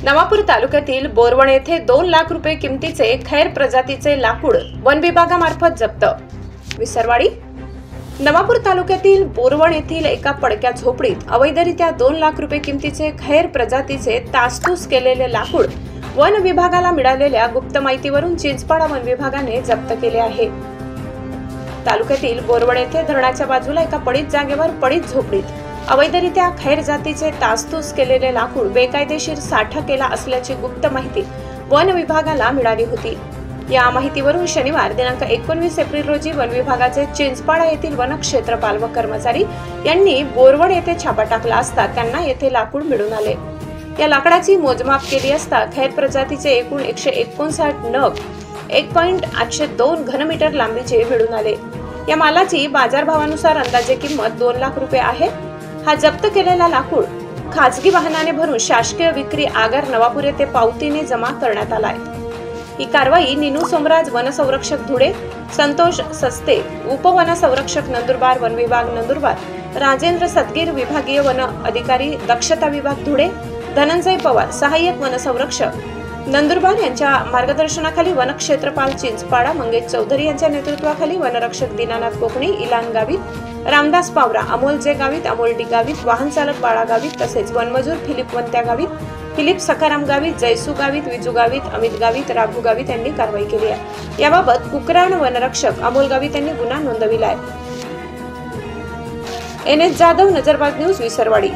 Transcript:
नवापूर तालुक्यातील बोरवण येथे 2 लाख रुपये किमतीचे खैर प्रजातीचे लाकूड वन विभागामार्फत जप्त। विसरवाडी नवापूर तालुक्यातील बोरवण येथील एका पडक्या झोपडीत अवैधरित्या 2 लाख रुपये किमतीचे खैर प्रजातीचे तासतूस केलेले लाकूड वन विभागाला मिळालेल्या गुप्त माहितीवरून चिंचपाडा वन विभागाने जप्त केले आहे। तालुक्यातील बोरवण येथे धरणाच्या बाजूला एका पडीत जागेवर पडीत झोपडीत अवैधरित्या खैर जातीचे तासतूस केलेले लाकूड बेकायदेशीर साठा केला असल्याची गुप्त माहिती वन विभागाला मिळाली होती। या माहितीवरून शनिवार दिनांक 19 एप्रिल रोजी वन विभागाचे चिंचपाडा येथील वन क्षेत्रपाल व कर्मचारी यांनी बोरवण येथे छापा टाकला असता त्यांना येथे लाकूड मिळून आले। या लाकडाची मोजमाप केली असता खैर प्रजातीचे एकूण 159 नग 1.802 घनमीटर लांबीचे मिळून आले। या मालाची बाजारभावानुसार अंदाजे किंमत 2 लाख रुपये आहे। हा जप्त केलेला लाकूड खाजगी वाहनाने भरून शासकीय विक्री आगार नवापूर येथे पावतीने जमा करण्यात आलाय। ही कारवाई निनू सोमराज वन संरक्षक धुळे, संतोष सस्ते उपवन संरक्षक नंदुरबार वन विभाग नंदुरबार, राजेंद्र सदगीर विभागीय वन अधिकारी दक्षता विभाग धुळे, धनंजय पवार सहाय्यक वन संरक्षक नंदुरबार यांच्या मार्गदर्शनाखाली वन क्षेत्रपाल चिंचपाडा मंगेश चौधरी यांच्या नेतृत्वाखाली वनरक्षक दीनानाथ कोकणी, इलान गावित, रामदास पावरा, अमोल जे गावित, अमोल डी गावित, वाहन चालक बाळा गावित तसेच वनमजूर फिलिप वंत्या गावित, फिलिप सखाराम गावित, जयसू गावित, विजू गावित, अमित गावित, राघू गावित यांनी कारवाई केली आहे। याबाबत कुकराण वनरक्षक अमोल गावित यांनी गुन्हा नोंदविला आहे। NS जाधव, नजरबाज न्यूज, विसरवाडी।